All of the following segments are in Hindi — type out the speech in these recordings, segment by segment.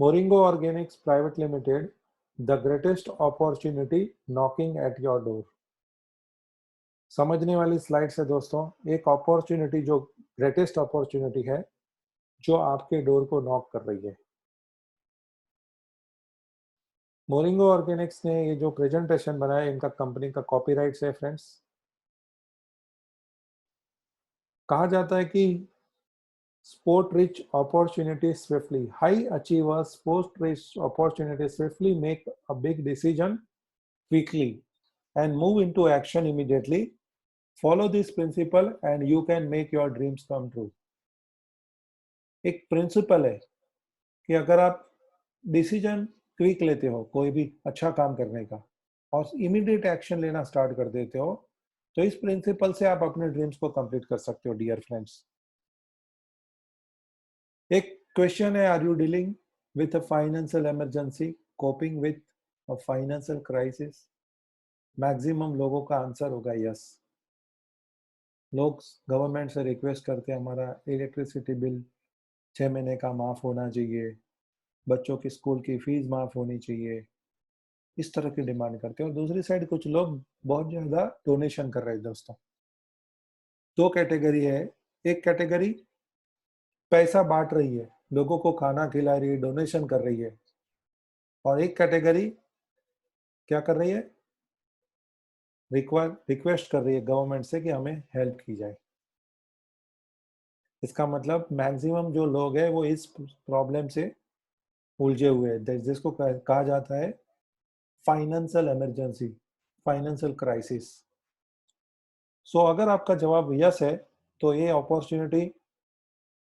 Moringo Organics Private Limited, the greatest opportunity knocking at your door. समझने वाली स्लाइड से दोस्तों, एक अपॉर्चुनिटी जो ग्रेटेस्ट अपॉर्चुनिटी है जो आपके डोर को नॉक कर रही है। मोरिंगो ऑर्गेनिक्स ने ये जो प्रेजेंटेशन बनाया, इनका कंपनी का कॉपीराइट्स है फ्रेंड्स। कहा जाता है कि sport rich opportunities swiftly, high achievers sport rich opportunities swiftly make a big decision quickly and move into action immediately. Follow this principle and you can make your dreams come true. एक प्रिंसिपल है कि अगर आप डिसीजन क्विक लेते हो कोई भी अच्छा काम करने का और इमीडिएट एक्शन लेना स्टार्ट कर देते हो, तो इस प्रिंसिपल से आप अपने ड्रीम्स को कंप्लीट कर सकते हो डियर फ्रेंड्स। एक क्वेश्चन है, are you dealing with a financial emergency, coping with a financial crisis? Maximum लोगों का आंसर होगा यस। लोग गवर्नमेंट से रिक्वेस्ट करते हैं हमारा इलेक्ट्रिसिटी बिल 6 महीने का माफ होना चाहिए, बच्चों की स्कूल की फीस माफ होनी चाहिए, इस तरह की डिमांड करते हैं। और दूसरी साइड कुछ लोग बहुत ज्यादा डोनेशन कर रहे हैं दोस्तों। दो कैटेगरी है, एक कैटेगरी पैसा बांट रही है, लोगों को खाना खिला रही है, डोनेशन कर रही है, और एक कैटेगरी क्या कर रही है, रिक्वेस्ट कर रही है गवर्नमेंट से कि हमें हेल्प की जाए। इसका मतलब मैक्सिमम जो लोग हैं वो इस प्रॉब्लम से उलझे हुए हैं, जिसको कहा जाता है फाइनेंशियल इमरजेंसी, फाइनेंशियल क्राइसिस। सो अगर आपका जवाब यस है तो ये अपॉर्चुनिटी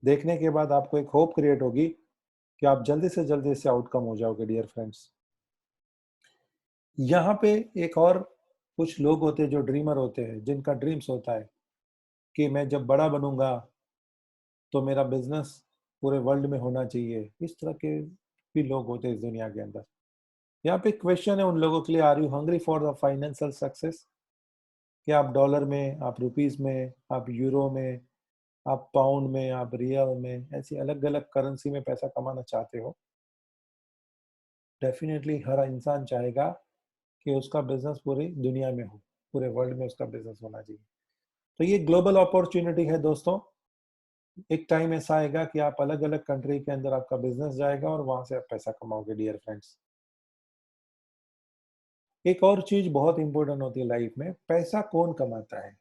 देखने के बाद आपको एक होप क्रिएट होगी कि आप जल्दी से जल्दी इससे आउटकम हो जाओगे डियर फ्रेंड्स। यहाँ पे एक और कुछ लोग होते हैं जो ड्रीमर होते हैं, जिनका ड्रीम्स होता है कि मैं जब बड़ा बनूंगा तो मेरा बिजनेस पूरे वर्ल्ड में होना चाहिए। इस तरह के भी लोग होते हैं इस दुनिया के अंदर। यहाँ पे क्वेश्चन है उन लोगों के लिए, are you hungry for the financial success? कि आप डॉलर में, आप रुपीस में, आप यूरो में, आप पाउंड में, आप रियल में, ऐसी अलग अलग करेंसी में पैसा कमाना चाहते हो? डेफिनेटली हर इंसान चाहेगा कि उसका बिजनेस पूरी दुनिया में हो, पूरे वर्ल्ड में उसका बिजनेस होना चाहिए। तो ये ग्लोबल अपॉर्चुनिटी है दोस्तों। एक टाइम ऐसा आएगा कि आप अलग अलग कंट्री के अंदर आपका बिजनेस जाएगा और वहां से आप पैसा कमाओगे डियर फ्रेंड्स। एक और चीज बहुत इंपॉर्टेंट होती है लाइफ में, पैसा कौन कमाता है?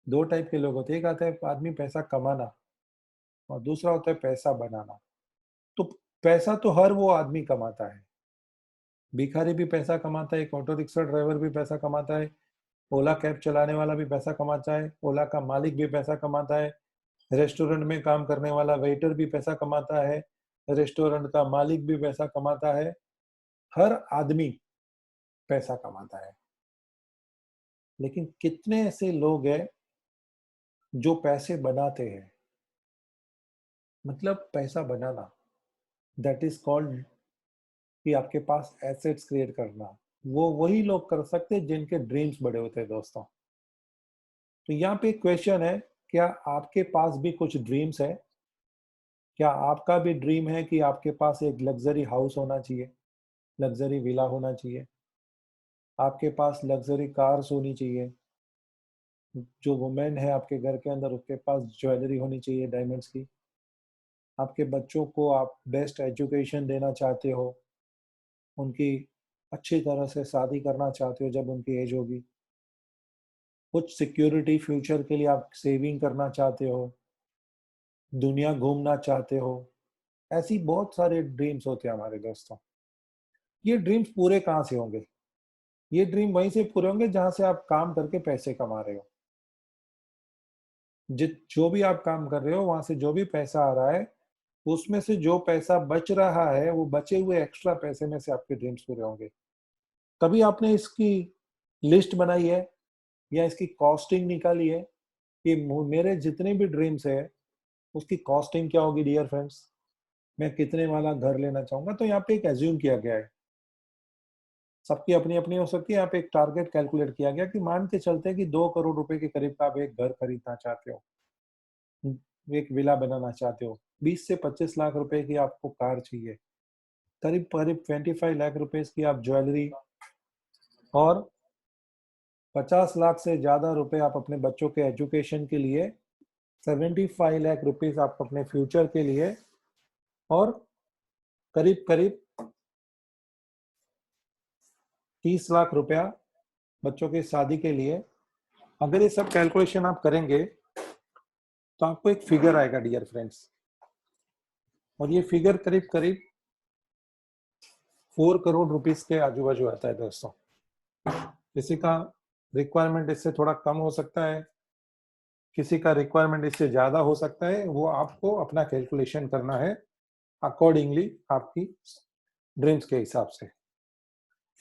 दो टाइप के लोग होते हैं, एक आता है आदमी पैसा कमाना और दूसरा होता है पैसा बनाना। तो पैसा तो हर वो आदमी कमाता है, भिखारी भी पैसा कमाता है, एक ऑटो रिक्शा ड्राइवर भी पैसा कमाता है, ओला कैब चलाने वाला भी पैसा कमाता है, ओला का मालिक भी पैसा कमाता है, रेस्टोरेंट में काम करने वाला वेटर भी पैसा कमाता है, रेस्टोरेंट का मालिक भी पैसा कमाता है। हर आदमी पैसा कमाता है, लेकिन कितने ऐसे लोग हैं जो पैसे बनाते हैं? मतलब पैसा बनाना, दैट इज कॉल्ड कि आपके पास एसेट्स क्रिएट करना। वो वही लोग कर सकते हैं जिनके ड्रीम्स बड़े होते हैं दोस्तों। तो यहाँ पे क्वेश्चन है, क्या आपके पास भी कुछ ड्रीम्स है? क्या आपका भी ड्रीम है कि आपके पास एक लग्जरी हाउस होना चाहिए, लग्जरी विला होना चाहिए, आपके पास लग्जरी कार्स होनी चाहिए, जो वुमेन है आपके घर के अंदर उसके पास ज्वेलरी होनी चाहिए डायमंड्स की, आपके बच्चों को आप बेस्ट एजुकेशन देना चाहते हो, उनकी अच्छी तरह से शादी करना चाहते हो जब उनकी एज होगी, कुछ सिक्योरिटी फ्यूचर के लिए आप सेविंग करना चाहते हो, दुनिया घूमना चाहते हो। ऐसी बहुत सारे ड्रीम्स होते हैं हमारे दोस्तों। ये ड्रीम्स पूरे कहाँ से होंगे? ये ड्रीम वहीं से पूरे होंगे जहां से आप काम करके पैसे कमा रहे हो। जो भी आप काम कर रहे हो वहां से जो भी पैसा आ रहा है, उसमें से जो पैसा बच रहा है वो बचे हुए एक्स्ट्रा पैसे में से आपके ड्रीम्स पूरे होंगे। कभी आपने इसकी लिस्ट बनाई है या इसकी कॉस्टिंग निकाली है कि मेरे जितने भी ड्रीम्स है उसकी कॉस्टिंग क्या होगी डियर फ्रेंड्स? मैं कितने वाला घर लेना चाहूंगा? तो यहाँ पे एक एज्यूम किया गया है, सबकी अपनी अपनी हो सकती है। यहाँ पे एक टारगेट कैलकुलेट किया गया कि मान के चलते हैं कि 2 करोड़ रुपए के करीब का आप एक घर खरीदना चाहते हो, एक विला बनाना चाहते हो, 20 से 25 लाख रुपए की आपको कार चाहिए, करीब करीब 25 लाख रुपए की आप ज्वेलरी, और 50 लाख से ज्यादा रुपए आप अपने बच्चों के एजुकेशन के लिए, 75 लाख रुपीस आप अपने फ्यूचर के लिए, और करीब करीब 30 लाख रुपया बच्चों की शादी के लिए। अगर ये सब कैलकुलेशन आप करेंगे तो आपको एक फिगर आएगा डियर फ्रेंड्स, और ये फिगर करीब करीब 4 करोड़ रुपीस के आजू बाजू आता है दोस्तों। किसी का रिक्वायरमेंट इससे थोड़ा कम हो सकता है, किसी का रिक्वायरमेंट इससे ज्यादा हो सकता है, वो आपको अपना कैलकुलेशन करना है अकॉर्डिंगली आपकी ड्रीम्स के हिसाब से।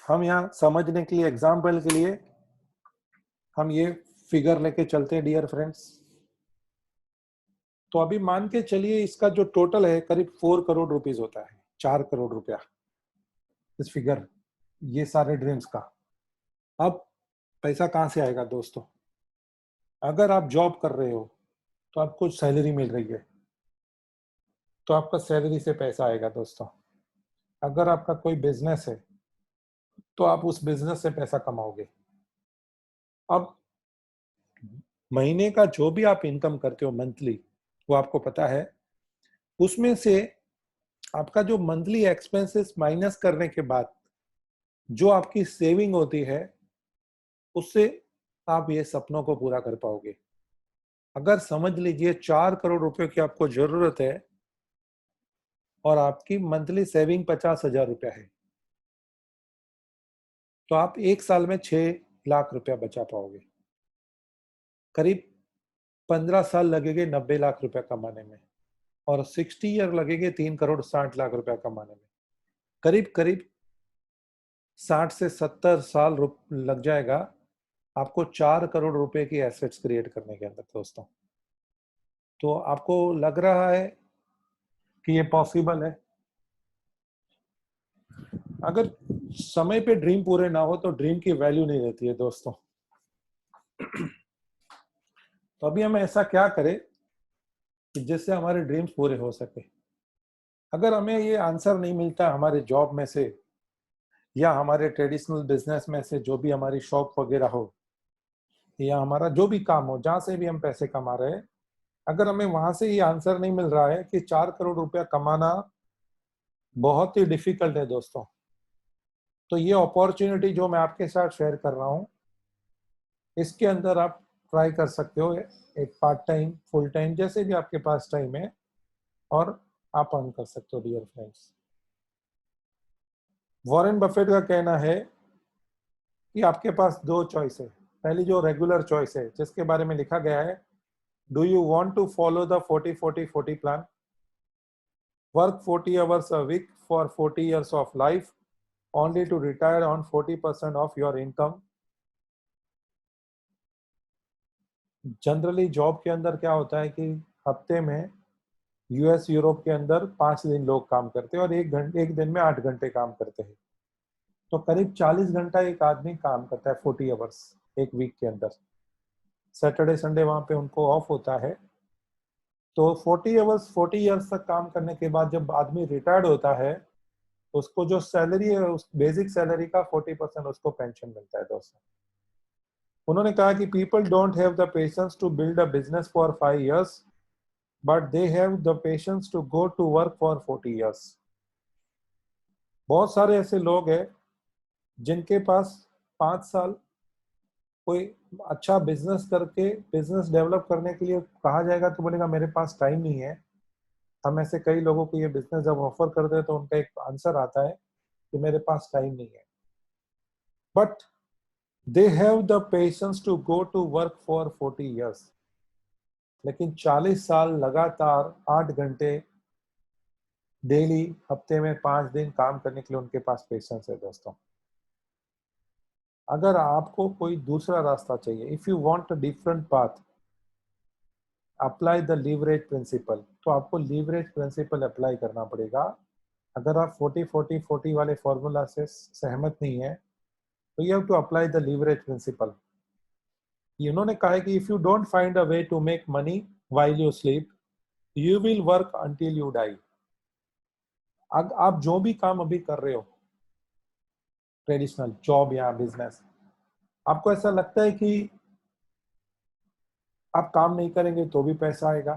हम यहाँ समझने के लिए, एग्जाम्पल के लिए हम ये फिगर लेके चलते हैं डियर फ्रेंड्स। तो अभी मान के चलिए इसका जो टोटल है करीब 4 करोड़ रुपीस होता है, 4 करोड़ रुपया इस फिगर, ये सारे ड्रीम्स का। अब पैसा कहाँ से आएगा दोस्तों? अगर आप जॉब कर रहे हो तो आपको सैलरी मिल रही है, तो आपका सैलरी से पैसा आएगा दोस्तों। अगर आपका कोई बिजनेस है तो आप उस बिजनेस से पैसा कमाओगे। अब महीने का जो भी आप इनकम करते हो मंथली, वो आपको पता है, उसमें से आपका जो मंथली एक्सपेंसेस माइनस करने के बाद जो आपकी सेविंग होती है, उससे आप ये सपनों को पूरा कर पाओगे। अगर समझ लीजिए 4 करोड़ रुपए की आपको जरूरत है और आपकी मंथली सेविंग 50,000 रुपया है, तो आप एक साल में 6 लाख रुपया बचा पाओगे। करीब 15 साल लगेंगे 90 लाख रुपया कमाने में, और 60 ईयर लगेंगे 3 करोड़ 60 लाख रुपया कमाने में। करीब करीब 60 से 70 साल लग जाएगा आपको 4 करोड़ रुपए की एसेट्स क्रिएट करने के अंदर दोस्तों। तो आपको लग रहा है कि ये पॉसिबल है? अगर समय पे ड्रीम पूरे ना हो तो ड्रीम की वैल्यू नहीं रहती है दोस्तों। तो अभी हम ऐसा क्या करें कि जिससे हमारे ड्रीम्स पूरे हो सके? अगर हमें ये आंसर नहीं मिलता हमारे जॉब में से या हमारे ट्रेडिशनल बिजनेस में से, जो भी हमारी शॉप वगैरह हो या हमारा जो भी काम हो, जहां से भी हम पैसे कमा रहे हैं, अगर हमें वहां से ये आंसर नहीं मिल रहा है कि 4 करोड़ रुपया कमाना बहुत ही डिफिकल्ट है दोस्तों, तो ये अपॉर्चुनिटी जो मैं आपके साथ शेयर कर रहा हूँ, इसके अंदर आप ट्राई कर सकते हो एक पार्ट टाइम, फुल टाइम, जैसे भी आपके पास टाइम है, और आप अर्न कर सकते हो डियर फ्रेंड्स। वॉरेन बफेट का कहना है कि आपके पास 2 चॉइस है। पहली जो रेगुलर चॉइस है, जिसके बारे में लिखा गया है, do you want to follow the 40-40-40 plan, work 40 hours a week for 40 years of life only to retire on 40% of your income। Generally job के अंदर क्या होता है कि हफ्ते में यूएस यूरोप के अंदर 5 दिन लोग काम करते हैं और एक दिन में 8 घंटे काम करते हैं। तो करीब 40 घंटा एक आदमी काम करता है, 40 आवर्स एक वीक के अंदर। सैटरडे संडे वहां पे उनको ऑफ होता है। तो 40 आवर्स 40 ईयर्स तक काम करने के बाद जब आदमी रिटायर्ड होता है, तो उसको जो सैलरी है, उस बेसिक सैलरी का 40% उसको पेंशन मिलता है दोस्तों। उन्होंने कहा कि people don't have the patience to build a business for 5 years, but they have the patience to go to work for 40 years। बहुत सारे ऐसे लोग हैं जिनके पास 5 साल कोई अच्छा बिजनेस करके, बिजनेस डेवलप करने के लिए कहा जाएगा तो बोलेगा मेरे पास टाइम नहीं है। हम ऐसे कई लोगों को ये बिजनेस जब ऑफर करते हैं तो उनका एक आंसर आता है कि मेरे पास टाइम नहीं है, but they have the patience to go to work for 40 years। लेकिन 40 साल लगातार 8 घंटे डेली, हफ्ते में 5 दिन काम करने के लिए उनके पास पेशेंस है दोस्तों। अगर आपको कोई दूसरा रास्ता चाहिए, if you want a different path, apply the leverage principle, तो आपको लीवरेज प्रिंसिपल अप्लाई करना पड़ेगा। अगर आप 40-40-40 वाले फॉर्मूला से सहमत नहीं है, तो you have to apply the leverage principle. उन्होंने कहा है कि if you don't find a way to make money while you sleep, you will work until you die. आप जो भी काम अभी कर रहे हो, ट्रेडिशनल जॉब या बिजनेस, आपको ऐसा लगता है कि आप काम नहीं करेंगे तो भी पैसा आएगा,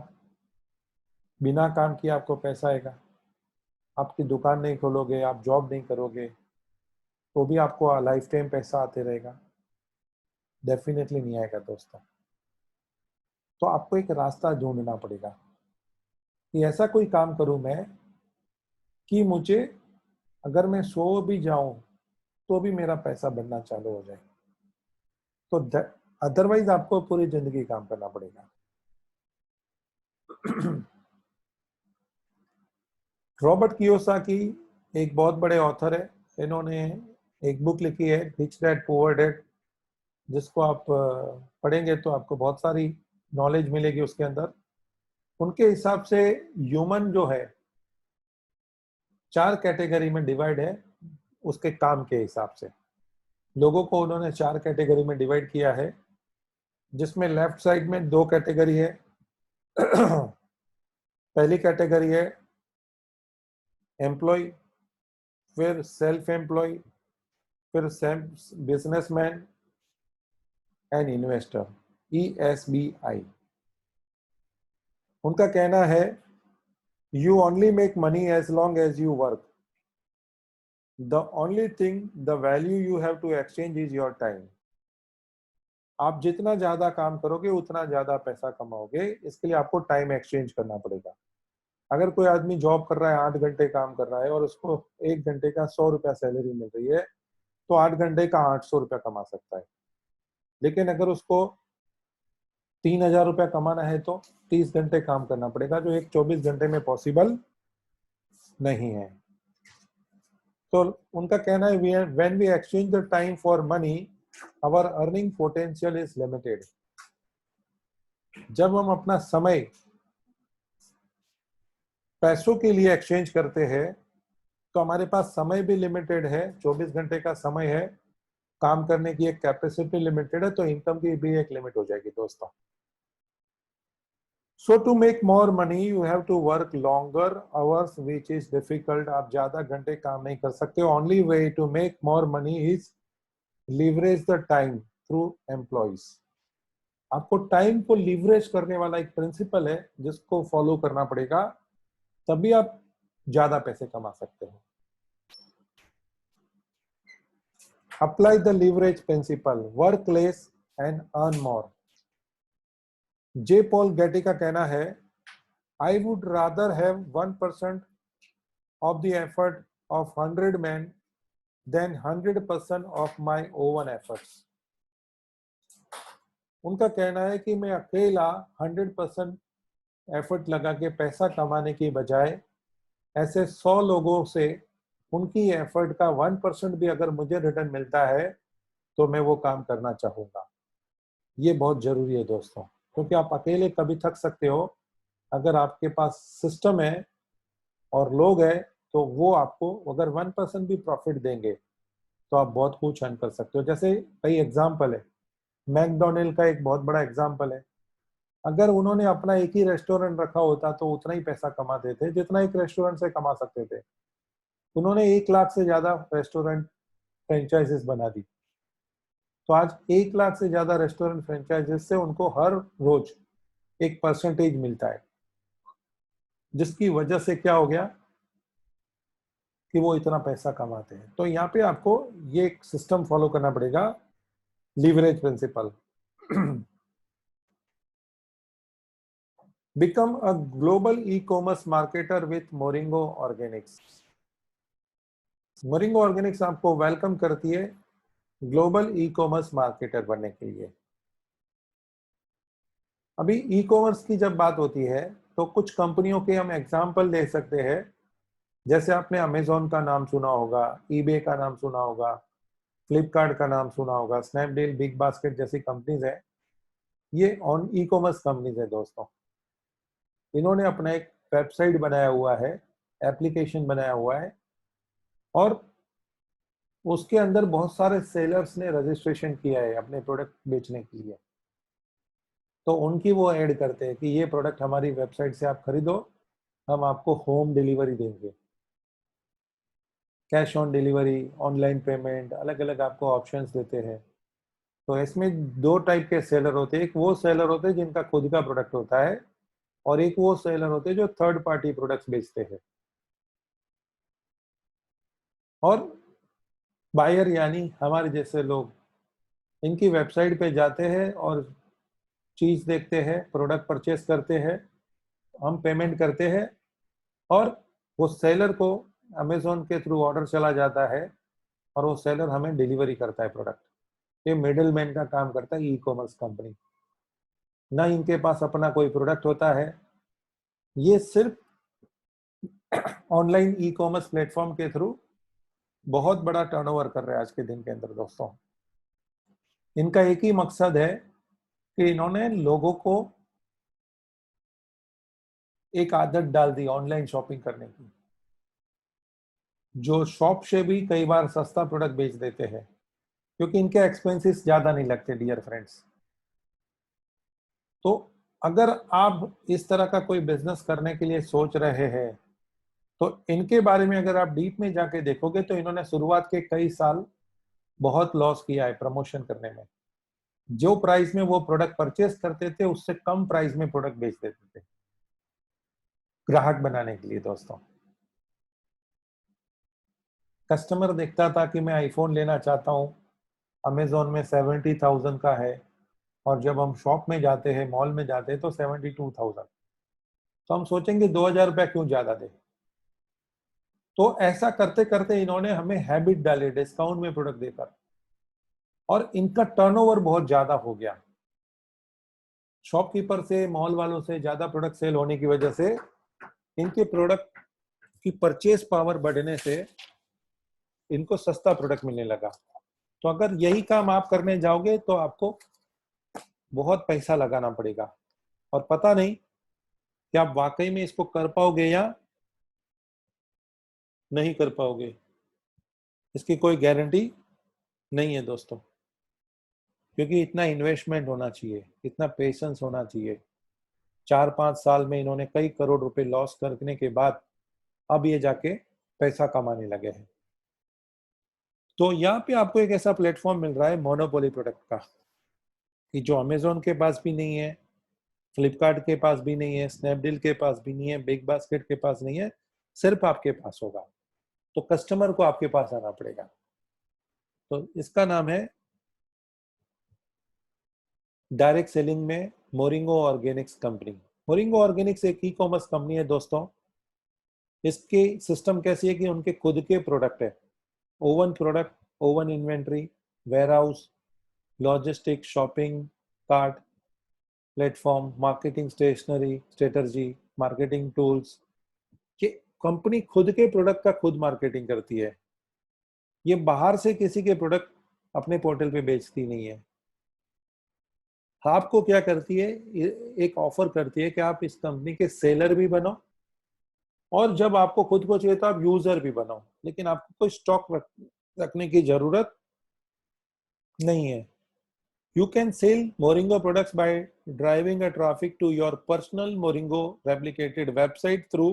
बिना काम किए आपको पैसा आएगा, आपकी दुकान नहीं खोलोगे, आप जॉब नहीं करोगे तो भी आपको लाइफ टाइम पैसा आते रहेगा? डेफिनेटली नहीं आएगा दोस्तों। तो आपको एक रास्ता ढूंढना पड़ेगा कि ऐसा कोई काम करूं मैं कि मुझे, अगर मैं सो भी जाऊं तो भी मेरा पैसा बनना चालू हो जाए। तो अदरवाइज आपको पूरी जिंदगी काम करना पड़ेगा। रॉबर्ट कियोसाकी एक बहुत बड़े ऑथर है, इन्होंने एक बुक लिखी है रिच डैड पुअर डैड, जिसको आप पढ़ेंगे तो आपको बहुत सारी नॉलेज मिलेगी उसके अंदर। उनके हिसाब से ह्यूमन जो है 4 कैटेगरी में डिवाइड है उसके काम के हिसाब से। लोगों को उन्होंने 4 कैटेगरी में डिवाइड किया है, जिसमें लेफ्ट साइड में 2 कैटेगरी है। पहली कैटेगरी है एम्प्लॉय, फिर सेल्फ एम्प्लॉय, फिर बिजनेसमैन एंड इन्वेस्टर, ESBI। उनका कहना है you only make money as long as you work, the only thing the value you have to exchange is your time. आप जितना ज्यादा काम करोगे उतना ज्यादा पैसा कमाओगे, इसके लिए आपको टाइम एक्सचेंज करना पड़ेगा। अगर कोई आदमी जॉब कर रहा है, 8 घंटे काम कर रहा है और उसको 1 घंटे का 100 रुपया सैलरी मिल रही है, तो 8 घंटे का 800 रुपया कमा सकता है। लेकिन अगर उसको 3,000 रुपया कमाना है तो 30 घंटे काम करना पड़ेगा, जो एक 24 घंटे में पॉसिबल नहीं है। तो उनका कहना है when we exchange the time for money our earning potential is limited. जब हम अपना समय पैसों के लिए एक्सचेंज करते हैं तो हमारे पास समय भी लिमिटेड है, 24 घंटे का समय है, काम करने की एक कैपेसिटी लिमिटेड है, तो इनकम की भी एक लिमिट हो जाएगी दोस्तों। So to make more money you have to work longer hours which is difficult. आप ज्यादा घंटे काम नहीं कर सकते। Only way to make more money is leverage the time through employees. आपको टाइम को लीवरेज करने वाला एक प्रिंसिपल है जिसको फॉलो करना पड़ेगा, तभी आप ज्यादा पैसे कमा सकते हो। Apply the leverage principle, work less and earn more. J Paul Getty का कहना है I would rather have 1% of the effort of 100 men than 100% of my own efforts। उनका कहना है कि मैं अकेला 100% एफर्ट लगा के पैसा कमाने की बजाय ऐसे 100 लोगों से उनकी एफर्ट का 1% भी अगर मुझे रिटर्न मिलता है तो मैं वो काम करना चाहूंगा। ये बहुत जरूरी है दोस्तों, क्योंकि आप अकेले कभी थक सकते हो, अगर आपके पास सिस्टम है और लोग हैं तो वो आपको अगर 1% भी प्रॉफिट देंगे तो आप बहुत कुछ अर्न कर सकते हो। जैसे कई एग्जाम्पल है, मैकडोनल्ड का एक बहुत बड़ा एग्जाम्पल है। अगर उन्होंने अपना एक ही रेस्टोरेंट रखा होता तो उतना ही पैसा कमाते थे जितना एक रेस्टोरेंट से कमा सकते थे। उन्होंने 1 लाख से ज्यादा रेस्टोरेंट फ्रेंचाइजेस बना दी, तो आज 1 लाख से ज्यादा रेस्टोरेंट फ्रेंचाइजेस से उनको हर रोज एक परसेंटेज मिलता है, जिसकी वजह से क्या हो गया कि वो इतना पैसा कमाते हैं। तो यहाँ पे आपको ये एक सिस्टम फॉलो करना पड़ेगा, leverage principle. Become a global e commerce marketer with Moringo Organics. Moringo Organics आपको वेलकम करती है ग्लोबल ई कॉमर्स मार्केटर बनने के लिए। अभी ई कॉमर्स की जब बात होती है तो कुछ कंपनियों के हम एग्जाम्पल दे सकते हैं। जैसे आपने अमेजोन का नाम सुना होगा, ईबे का नाम सुना होगा, फ्लिपकार्ट का नाम सुना होगा, स्नैपडील, बिग बास्केट जैसी कंपनीज है। ये ऑन ई कॉमर्स कंपनीज है दोस्तों। इन्होंने अपना एक वेबसाइट बनाया हुआ है, एप्लीकेशन बनाया हुआ है, और उसके अंदर बहुत सारे सेलर्स ने रजिस्ट्रेशन किया है अपने प्रोडक्ट बेचने के लिए। तो उनकी वो ऐड करते हैं कि ये प्रोडक्ट हमारी वेबसाइट से आप खरीदो, हम आपको होम डिलीवरी देंगे, cash on delivery, online payment, अलग अलग आपको ऑप्शंस देते हैं। तो इसमें दो टाइप के सेलर होते हैं, एक वो सेलर होते हैं जिनका खुद का प्रोडक्ट होता है, और एक वो सेलर होते हैं जो थर्ड पार्टी प्रोडक्ट्स बेचते हैं। और बायर यानी हमारे जैसे लोग इनकी वेबसाइट पे जाते हैं और चीज देखते हैं, प्रोडक्ट परचेस करते हैं, हम पेमेंट करते हैं, और वो सेलर को अमेजोन के थ्रू ऑर्डर चला जाता है और वो सेलर हमें डिलीवरी करता है प्रोडक्ट। ये मिडिल मैन का काम करता है ई कॉमर्स कंपनी। ना इनके पास अपना कोई प्रोडक्ट होता है, ये सिर्फ ऑनलाइन ई कॉमर्स प्लेटफॉर्म के थ्रू बहुत बड़ा टर्नओवर कर रहे हैं आज के दिन के अंदर दोस्तों। इनका एक ही मकसद है कि इन्होंने लोगों को एक आदत डाल दी ऑनलाइन शॉपिंग करने की, जो शॉप से भी कई बार सस्ता प्रोडक्ट बेच देते हैं, क्योंकि इनके एक्सपेंसेस ज्यादा नहीं लगते डियर फ्रेंड्स। तो अगर आप इस तरह का कोई बिजनेस करने के लिए सोच रहे हैं, तो इनके बारे में अगर आप डीप में जाके देखोगे तो इन्होंने शुरुआत के कई साल बहुत लॉस किया है प्रमोशन करने में। जो प्राइस में वो प्रोडक्ट परचेस करते थे उससे कम प्राइस में प्रोडक्ट बेच देते थे ग्राहक बनाने के लिए दोस्तों। कस्टमर देखता था कि मैं आईफोन लेना चाहता हूं, अमेजोन में 70,000 का है, और जब हम शॉप में जाते हैं, मॉल में जाते हैं तो 72,000। तो हम सोचेंगे 2,000 रुपया क्यों ज्यादा दे। तो ऐसा करते करते इन्होंने हमें हैबिट डाले डिस्काउंट में प्रोडक्ट देकर, और इनका टर्नओवर बहुत ज्यादा हो गया। शॉपकीपर से, मॉल वालों से ज्यादा प्रोडक्ट सेल होने की वजह से इनके प्रोडक्ट की परचेस पावर बढ़ने से इनको सस्ता प्रोडक्ट मिलने लगा। तो अगर यही काम आप करने जाओगे तो आपको बहुत पैसा लगाना पड़ेगा, और पता नहीं कि आप वाकई में इसको कर पाओगे या नहीं कर पाओगे, इसकी कोई गारंटी नहीं है दोस्तों। क्योंकि इतना इन्वेस्टमेंट होना चाहिए, इतना पेशेंस होना चाहिए। 4-5 साल में इन्होंने कई करोड़ रुपए लॉस करने के बाद अब ये जाके पैसा कमाने लगे हैं। तो यहाँ पे आपको एक ऐसा प्लेटफॉर्म मिल रहा है मोनोपोली प्रोडक्ट का, कि जो अमेजोन के पास भी नहीं है, फ्लिपकार्ट के पास भी नहीं है, स्नैपडील के पास भी नहीं है, बिग बास्केट के पास नहीं है, सिर्फ आपके पास होगा। तो कस्टमर को आपके पास आना पड़ेगा। तो इसका नाम है डायरेक्ट सेलिंग में moringa Organics company. Moringa Organics एक ई कॉमर्स कंपनी है दोस्तों। इसके सिस्टम कैसी है कि उनके खुद के प्रोडक्ट है, own product, own inventory, warehouse, logistic, shopping cart, platform, marketing stationery, strategy, marketing tools. ये कंपनी खुद के प्रोडक्ट का खुद मार्केटिंग करती है। ये बाहर से किसी के प्रोडक्ट अपने पोर्टल पे बेचती नहीं है। आपको क्या करती है, एक ऑफर करती है कि आप इस कंपनी के सेलर भी बनो, और जब आपको खुद को चाहिए तो आप यूजर भी बनो, लेकिन आपको कोई स्टॉक रखने की जरूरत नहीं है। You can sell Moringo products by driving a traffic to your personal Moringo replicated website through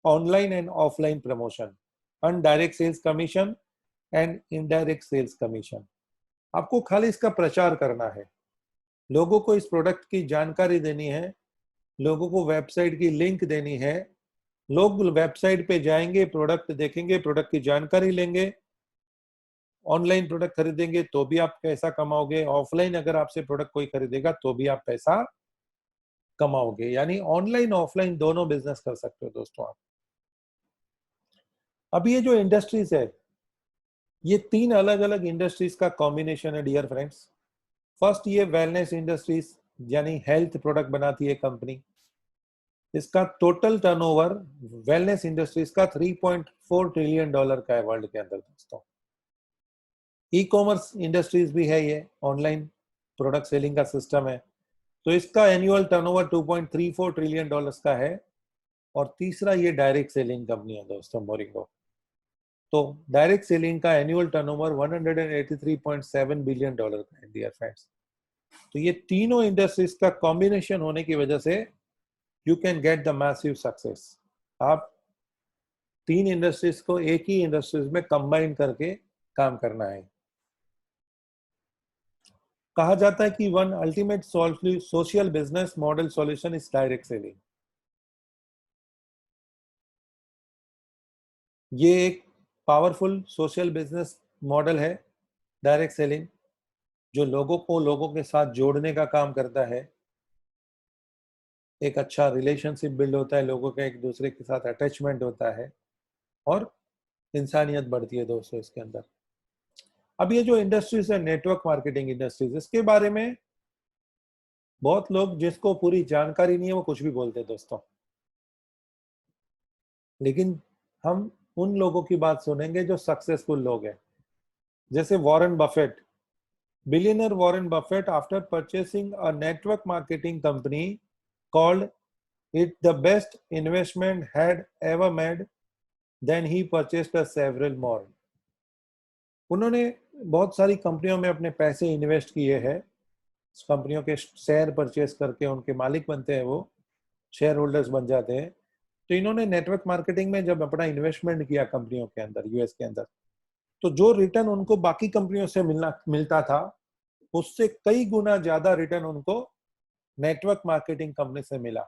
online and offline promotion, and direct sales commission and indirect sales commission। आपको खाली इसका प्रचार करना है, लोगों को इस प्रोडक्ट की जानकारी देनी है, लोगों को वेबसाइट की लिंक देनी है। लोग वेबसाइट पे जाएंगे, प्रोडक्ट देखेंगे, प्रोडक्ट की जानकारी लेंगे, ऑनलाइन प्रोडक्ट खरीदेंगे तो भी आप पैसा कमाओगे, ऑफलाइन अगर आपसे प्रोडक्ट कोई खरीदेगा तो भी आप पैसा कमाओगे। यानी ऑनलाइन ऑफलाइन दोनों बिजनेस कर सकते हो दोस्तों आप। अब ये जो इंडस्ट्रीज है, ये 3 अलग अलग इंडस्ट्रीज का कॉम्बिनेशन है डियर फ्रेंड्स। फर्स्ट, ये वेलनेस इंडस्ट्रीज यानी हेल्थ प्रोडक्ट बनाती है कंपनी। इसका टोटल टर्नओवर वेलनेस इंडस्ट्रीज का $3.4 ट्रिलियन का है वर्ल्ड के अंदर दोस्तों। ई कॉमर्स इंडस्ट्रीज भी है, ये ऑनलाइन प्रोडक्ट सेलिंग का सिस्टम है। तो इसका एनुअल टर्नओवर $2.34 ट्रिलियन का है। और तीसरा, ये डायरेक्ट सेलिंग कंपनी है दोस्तों मोरिंगो। तो डायरेक्ट सेलिंग का एनुअल टर्नओवर $183.7 बिलियन का है डियर फ्रेंड्स। तो ये तीनों इंडस्ट्रीज का कॉम्बिनेशन होने की वजह से you can get the massive success. आप तीन इंडस्ट्रीज को एक ही इंडस्ट्रीज में कंबाइन करके काम करना है। कहा जाता है कि one ultimate social business model solution is direct selling. ये एक पावरफुल सोशल बिजनेस मॉडल है डायरेक्ट सेलिंग, जो लोगों को लोगों के साथ जोड़ने का काम करता है। एक अच्छा रिलेशनशिप बिल्ड होता है, लोगों का एक दूसरे के साथ अटैचमेंट होता है और इंसानियत बढ़ती है दोस्तों इसके अंदर। अब ये जो इंडस्ट्रीज है नेटवर्क मार्केटिंग इंडस्ट्रीज, इसके बारे में बहुत लोग जिसको पूरी जानकारी नहीं है वो कुछ भी बोलते हैं दोस्तों। लेकिन हम उन लोगों की बात सुनेंगे जो सक्सेसफुल लोग हैं, जैसे Warren Buffett. Billionaire Warren Buffett, after purchasing a network marketing company called it the best investment had ever made, then he purchased a several more. उन्होंने बहुत सारी कंपनियों में अपने पैसे इन्वेस्ट किए हैं, कंपनियों के शेयर परचेस करके उनके मालिक बनते हैं, वो शेयर होल्डर्स बन जाते हैं। तो इन्होंने नेटवर्क मार्केटिंग में जब अपना इन्वेस्टमेंट किया कंपनियों के अंदर, यूएस के अंदर, तो जो रिटर्न उनको बाकी कंपनियों से मिलता था, उससे कई गुना ज्यादा रिटर्न उनको नेटवर्क मार्केटिंग कंपनी से मिला।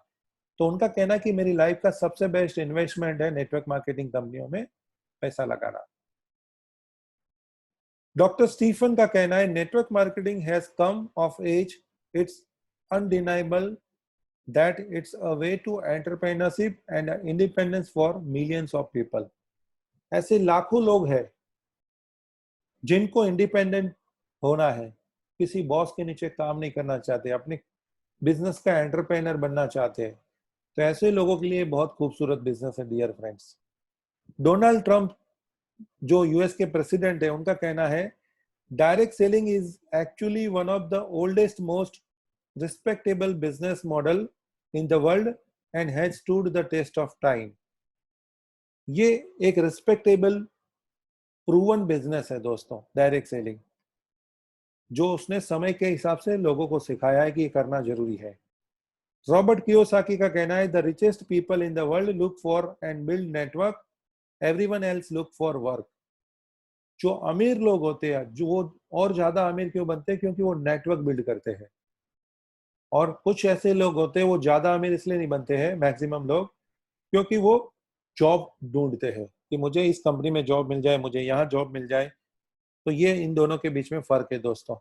तो उनका कहना है कि मेरी लाइफ का सबसे बेस्ट इन्वेस्टमेंट है नेटवर्क मार्केटिंग कंपनियों में पैसा लगाना। डॉक्टर स्टीफन का कहना है network marketing has come of age, it's undeniable that it's a way to entrepreneurship and independence for millions of people. ऐसे लाखों लोग हैं जिनको इंडिपेंडेंट होना है, किसी बॉस के नीचे काम नहीं करना चाहते, अपने बिजनेस का एंटरप्रेन्योर बनना चाहते हैं। तो ऐसे लोगों के लिए बहुत खूबसूरत बिजनेस है डियर फ्रेंड्स। डोनाल्ड ट्रंप जो यूएस के प्रेसिडेंट है, उनका कहना है direct selling is actually one of the oldest most respectable business model in the world and has stood the test of time. ये एक रिस्पेक्टेबल प्रूवन बिजनेस है दोस्तों, डायरेक्ट सेलिंग, जो उसने समय के हिसाब से लोगों को सिखाया है कि ये करना जरूरी है। रॉबर्ट कियोसाकी का कहना है the richest people in the world look for and build network, everyone else look for work. जो अमीर लोग होते हैं, जो वो और ज्यादा अमीर क्यों बनते हैं? क्योंकि वो नेटवर्क बिल्ड करते हैं। और कुछ ऐसे लोग होते हैं वो ज्यादा अमीर इसलिए नहीं बनते हैं, मैक्सिमम लोग, क्योंकि वो जॉब ढूंढते हैं कि मुझे इस कंपनी में जॉब मिल जाए, मुझे यहाँ जॉब मिल जाए। तो ये इन दोनों के बीच में फर्क है दोस्तों।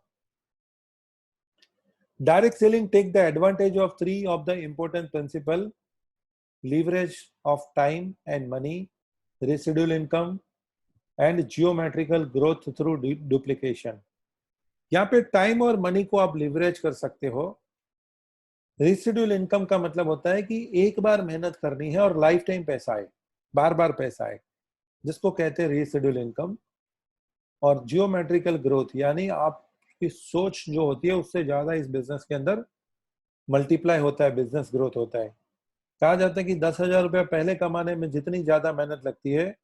Direct selling take the advantage of three of the important principle: leverage of time and money, residual income and geometrical growth through duplication। यहाँ पे टाइम और मनी को आप लिवरेज कर सकते हो। रेसिडुअल इनकम का मतलब होता है कि एक बार मेहनत करनी है और लाइफ टाइम पैसा आए, बार बार पैसा आए, जिसको कहते हैं रेसिडुअल इनकम। और जियोमेट्रिकल ग्रोथ यानी आपकी सोच जो होती है उससे ज्यादा इस बिजनेस के अंदर मल्टीप्लाई होता है, बिजनेस ग्रोथ होता है। कहा जाता है कि 10,000 रुपया पहले कमाने में जितनी ज्यादा मेहनत लगती है,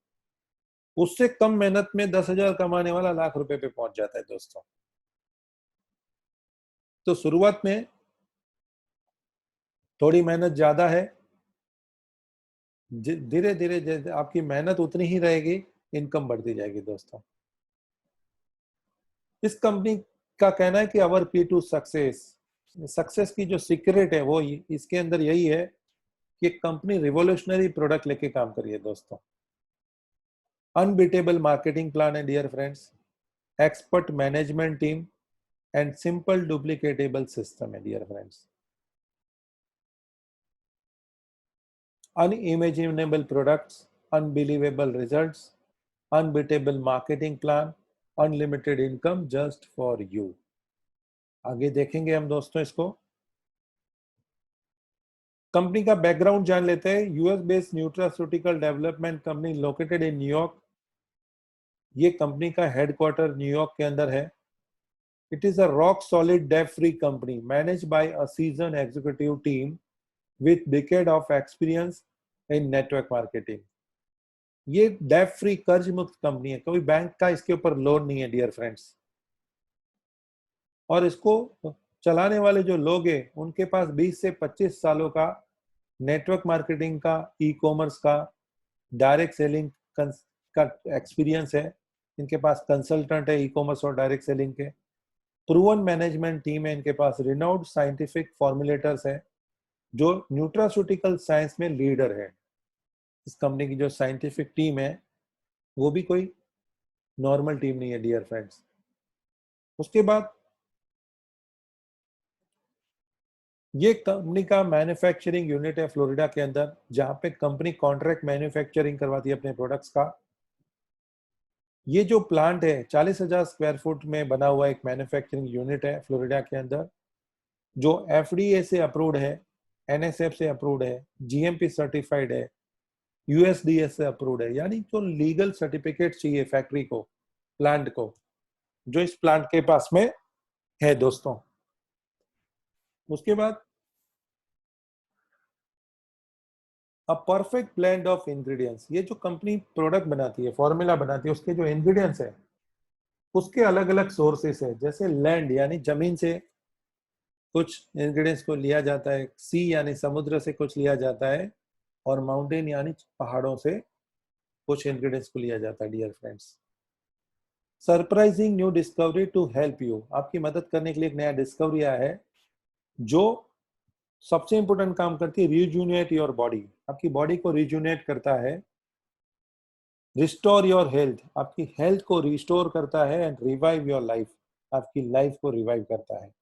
उससे कम मेहनत में 10,000 कमाने वाला लाख रुपए पे पहुंच जाता है दोस्तों। तो शुरुआत में थोड़ी मेहनत ज्यादा है, धीरे धीरे जैसे आपकी मेहनत उतनी ही रहेगी, इनकम बढ़ती जाएगी दोस्तों। इस कंपनी का कहना है कि अवर की टू सक्सेस, सक्सेस की जो सीक्रेट है वो इसके अंदर यही है कि कंपनी रिवोल्यूशनरी प्रोडक्ट लेके काम करी है दोस्तों। अनबीटेबल मार्केटिंग प्लान है dear friends, expert management team and simple duplicatable system है dear friends. unimaginable products, unbelievable results, unbeatable marketing plan, unlimited income just for you। आगे देखेंगे हम दोस्तों इसको। कंपनी का बैकग्राउंड जान लेते हैं। US based nutraceutical development company located in New York. ये कंपनी का हेडक्वार्टर न्यूयॉर्क के अंदर है। It is a rock solid debt free company managed by a season executive team with decade of experience in network marketing. ये डेट फ्री कर्ज मुक्त कंपनी है, कोई बैंक का इसके ऊपर लोन नहीं है डियर फ्रेंड्स। और इसको चलाने वाले जो लोग हैं उनके पास 20 से 25 सालों का नेटवर्क मार्केटिंग का, ई कॉमर्स का, डायरेक्ट सेलिंग का एक्सपीरियंस है। इनके पास कंसल्टेंट है ई कॉमर्स और डायरेक्ट सेलिंग के। प्रूवन मैनेजमेंट टीम है इनके पास। रिनाउंड साइंटिफिक फॉर्मुलेटर्स है जो न्यूट्रास्यूटिकल साइंस में लीडर है। इस कंपनी की जो साइंटिफिक टीम है वो भी कोई नॉर्मल टीम नहीं है डियर फ्रेंड्स। उसके बाद ये कंपनी का मैन्युफैक्चरिंग यूनिट है फ्लोरिडा के अंदर, जहां पे कंपनी कॉन्ट्रैक्ट मैन्युफैक्चरिंग करवाती है अपने प्रोडक्ट्स का। ये जो प्लांट है 40,000 स्क्वायर फुट में बना हुआ एक मैन्युफैक्चरिंग यूनिट है फ्लोरिडा के अंदर, जो एफडीए से अप्रूव्ड है, एनएसएफ से अप्रूव्ड है, जीएमपी सर्टिफाइड है, यूएसडीएस से अप्रूव्ड है। यानी जो लीगल सर्टिफिकेट चाहिए फैक्ट्री को, प्लांट को, जो इस प्लांट के पास में है दोस्तों। उसके बाद a perfect blend of ingredients. ये जो कंपनी प्रोडक्ट बनाती है, फॉर्मूला बनाती है, उसके जो इंग्रेडिएंट्स है उसके अलग अलग सोर्सेस है। जैसे लैंड यानी जमीन से कुछ इंग्रेडिएंट्स को लिया जाता है, सी यानी समुद्र से कुछ लिया जाता है, और माउंटेन यानी पहाड़ों से कुछ इंग्रेडिएंट्स को लिया जाता है dear friends. Surprising new discovery to help you. आपकी मदद करने के लिए एक नया डिस्कवरी आया है जो सबसे इंपॉर्टेंट काम करती है, रिजुनेट योर बॉडी। आपकी बॉडी को रिजुनेट करता है। रिस्टोर योर हेल्थ, आपकी हेल्थ को रिस्टोर करता है। एंड रिवाइव योर लाइफ, आपकी लाइफ को रिवाइव करता है।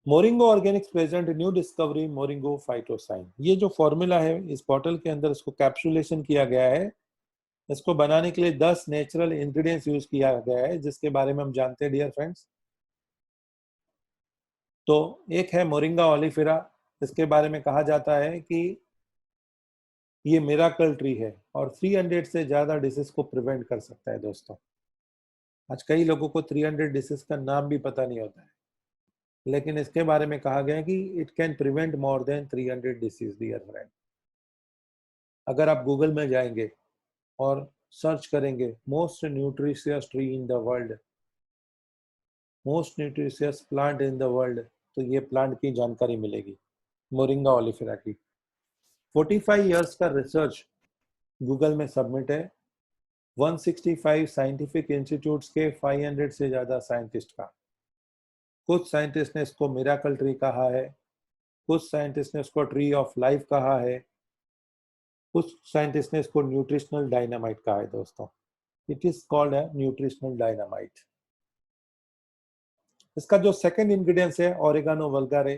Moringo organics present new discovery Moringo phytocine. ये जो फॉर्मूला है इस बॉटल के अंदर, इसको कैप्सुलेशन किया गया है। इसको बनाने के लिए 10 नेचुरल इंग्रेडिएंट्स यूज किया गया है, जिसके बारे में हम जानते हैं डियर फ्रेंड्स। तो एक है मोरिंगा ओलिफेरा। इसके बारे में कहा जाता है कि ये मिराकल ट्री है और 300 से ज्यादा डिसीज को प्रिवेंट कर सकता है दोस्तों। आज कई लोगों को 300 डिसीज का नाम भी पता नहीं होता है, लेकिन इसके बारे में कहा गया है कि it can prevent more than 300 disease dear friend. अगर आप गूगल में जाएंगे और सर्च करेंगे most nutritious tree in the world, most nutritious plant in the world, तो ये प्लांट की जानकारी मिलेगी, मोरिंगा ओलिफेरा की। 45 इयर्स का रिसर्च गूगल में सबमिट है। 165 साइंटिफिक इंस्टीट्यूट्स के 500 से ज्यादा साइंटिस्ट का। कुछ साइंटिस्ट ने इसको मिराकल ट्री कहा है, कुछ साइंटिस्ट ने इसको ट्री ऑफ लाइफ कहा है, कुछ साइंटिस्ट ने इसको न्यूट्रिशनल डायनामाइट कहा है दोस्तों। इट इज कॉल्ड है न्यूट्रिशनल डायनामाइट। इसका जो सेकंड इंग्रेडिएंट्स है ओरिगानो वल्गारे।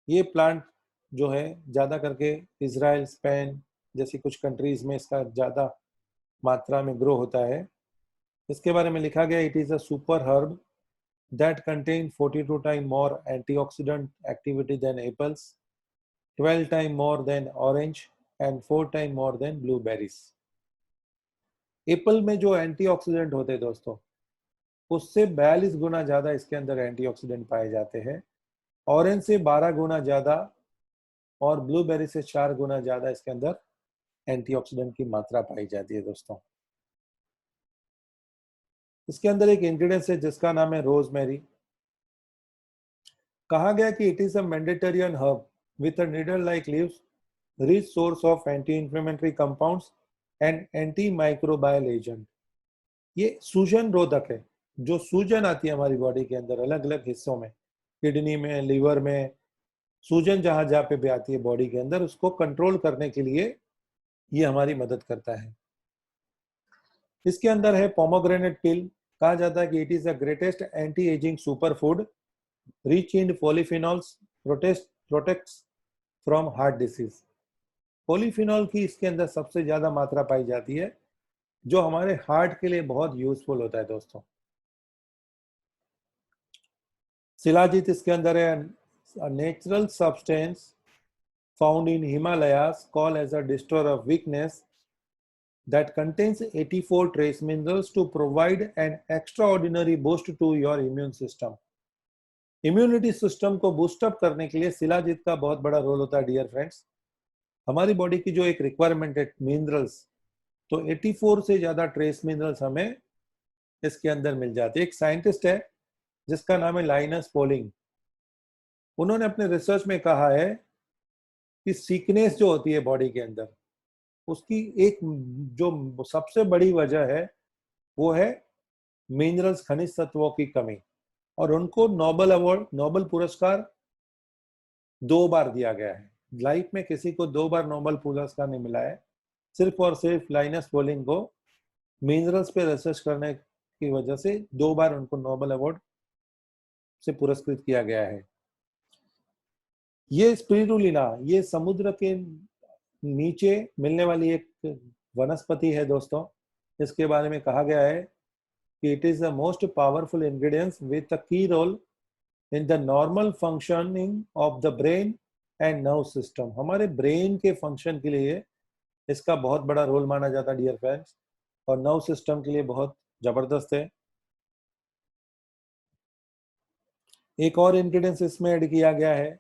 ये प्लांट जो है ज्यादा करके इजराइल, स्पेन जैसी कुछ कंट्रीज में इसका ज्यादा मात्रा में ग्रो होता है। इसके बारे में लिखा गया, it is a super herb that contain 42 times more antioxidant activity than apples, 12 times more than orange, and 4 times more than blueberries. Apple में जो एंटीऑक्सीडेंट होते हैं दोस्तों, उससे 42 गुना ज्यादा इसके अंदर एंटीऑक्सीडेंट पाए जाते हैं। ऑरेंज से 12 गुना ज्यादा और ब्लूबेरी से 4 गुना ज्यादा इसके अंदर एंटीऑक्सीडेंट की मात्रा पाई जाती है दोस्तों। इसके अंदर एक इंग्रेडिएंट है जिसका नाम है रोजमेरी। कहा गया कि it is a Mediterranean herb with a needle like leaves, rich source of anti inflammatory compounds and anti microbial agent. ये सूजन रोधक है। जो सूजन आती है हमारी बॉडी के अंदर अलग अलग हिस्सों में, किडनी में, लीवर में, सूजन जहां जहां पे भी आती है बॉडी के अंदर, उसको कंट्रोल करने के लिए ये हमारी मदद करता है। इसके अंदर है पोमोग्रेनेट पिल। कहा जाता है कि it is the greatest anti ageing super food, rich in polyphenols, protects from heart disease. Polyphenol की इसके अंदर सबसे ज्यादा मात्रा पाई जाती है, जो हमारे हार्ट के लिए बहुत यूजफुल होता है दोस्तों। शिलाजीत इसके अंदर है, natural substance found in Himalayas called as a destroyer of weakness that contains 84 trace minerals to provide an extraordinary boost to your immune system. Immunity system को बूस्टअप करने के लिए शिलाजीत का बहुत बड़ा रोल होता है डियर फ्रेंड्स। हमारी बॉडी की जो एक रिक्वायरमेंट है मिनरल्स, तो 84 से ज्यादा ट्रेस मिनरल्स हमें इसके अंदर मिल जाती है। एक साइंटिस्ट है जिसका नाम है लाइनस पोलिंग। उन्होंने अपने रिसर्च में कहा है कि सीकनेस जो होती है बॉडी के अंदर, उसकी एक जो सबसे बड़ी वजह है वो है मिनरल्स, खनिज तत्वों की कमी। और उनको नोबेल पुरस्कार 2 बार दिया गया है। लाइफ में किसी को 2 बार नोबेल पुरस्कार नहीं मिला है, सिर्फ और सिर्फ लाइनस पोलिंग को मिनरल्स पे रिसर्च करने की वजह से 2 बार उनको नोबेल अवार्ड से पुरस्कृत किया गया है। ये स्पिरुलिना, ये समुद्र के नीचे मिलने वाली एक वनस्पति है दोस्तों। इसके बारे में कहा गया है कि it is the most powerful ingredients with a key role in the normal functioning of the brain and nerve system. हमारे ब्रेन के फंक्शन के लिए इसका बहुत बड़ा रोल माना जाता है डियर फ्रेंड्स, और नर्व सिस्टम के लिए बहुत जबरदस्त है। एक और इंग्रेडिएंट्स इसमें ऐड किया गया है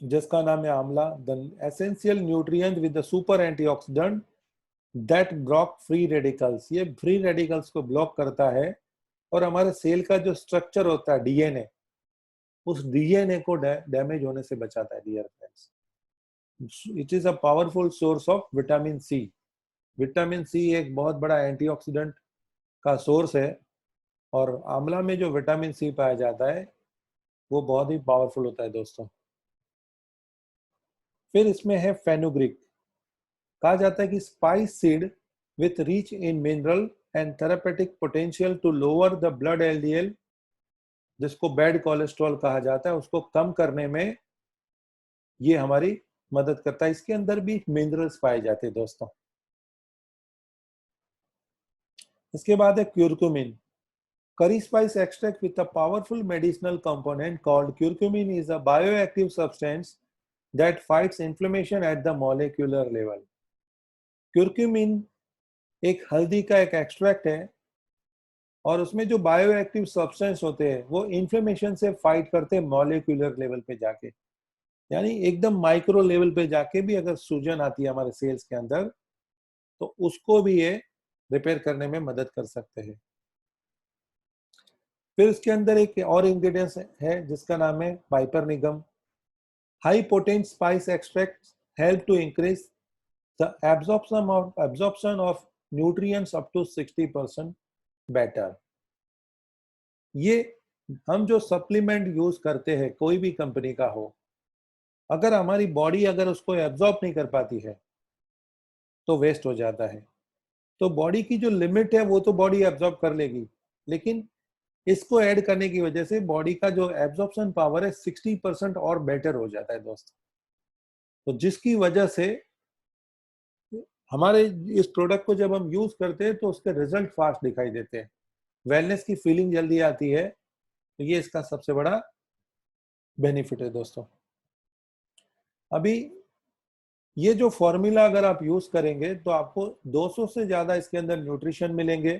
जिसका नाम है आंवला, the essential nutrient with the super antioxidant that block free radicals. ये फ्री रेडिकल्स को ब्लॉक करता है और हमारे सेल का जो स्ट्रक्चर होता है डीएनए, उस डीएनए को डैमेज होने से बचाता है dear friends. It is a powerful source of vitamin C. Vitamin C एक बहुत बड़ा एंटीऑक्सीडेंट का सोर्स है, और आंवला में जो विटामिन सी पाया जाता है वो बहुत ही पावरफुल होता है दोस्तों। फिर इसमें है फेनुग्रीक। कहा जाता है कि spice seed with rich in mineral and therapeutic potential to lower the blood LDL, जिसको बैड कोलेस्ट्रॉल कहा जाता है, उसको कम करने में ये हमारी मदद करता है। इसके अंदर भी मिनरल्स पाए जाते हैं दोस्तों। इसके बाद है क्यूरक्यूमिन। Curry spice extract with a powerful medicinal component called curcumin is a bioactive substance that fights inflammation at the molecular level. Curcumin एक हल्दी का एक एक्सट्रैक्ट है, और उसमें जो बायोएक्टिव सब्सटेंस होते हैं वो इन्फ्लेमेशन से फाइट करते हैं मॉलिक्यूलर लेवल पे जाके। यानी एकदम माइक्रो लेवल पे जाके भी अगर सूजन आती है हमारे सेल्स के अंदर, तो उसको भी ये रिपेयर करने में मदद कर सकते हैं। फिर इसके अंदर एक और इंग्रेडिएंट्स है जिसका नाम है piper nigrum. High potent spice extract help to increase the absorption of nutrients up to 60% better. ये हम जो सप्लीमेंट यूज करते हैं कोई भी कंपनी का हो, अगर हमारी बॉडी अगर उसको एब्जॉर्ब नहीं कर पाती है तो वेस्ट हो जाता है। तो बॉडी की जो लिमिट है वो तो बॉडी एब्जॉर्ब कर लेगी, लेकिन इसको ऐड करने की वजह से बॉडी का जो एब्जॉर्प्शन पावर है 60% और बेटर हो जाता है दोस्तों। तो जिसकी वजह से हमारे इस प्रोडक्ट को जब हम यूज करते हैं तो उसके रिजल्ट फास्ट दिखाई देते हैं, वेलनेस की फीलिंग जल्दी आती है। तो ये इसका सबसे बड़ा बेनिफिट है दोस्तों। अभी ये जो फॉर्मूला अगर आप यूज करेंगे तो आपको 200 से ज्यादा इसके अंदर न्यूट्रिशन मिलेंगे,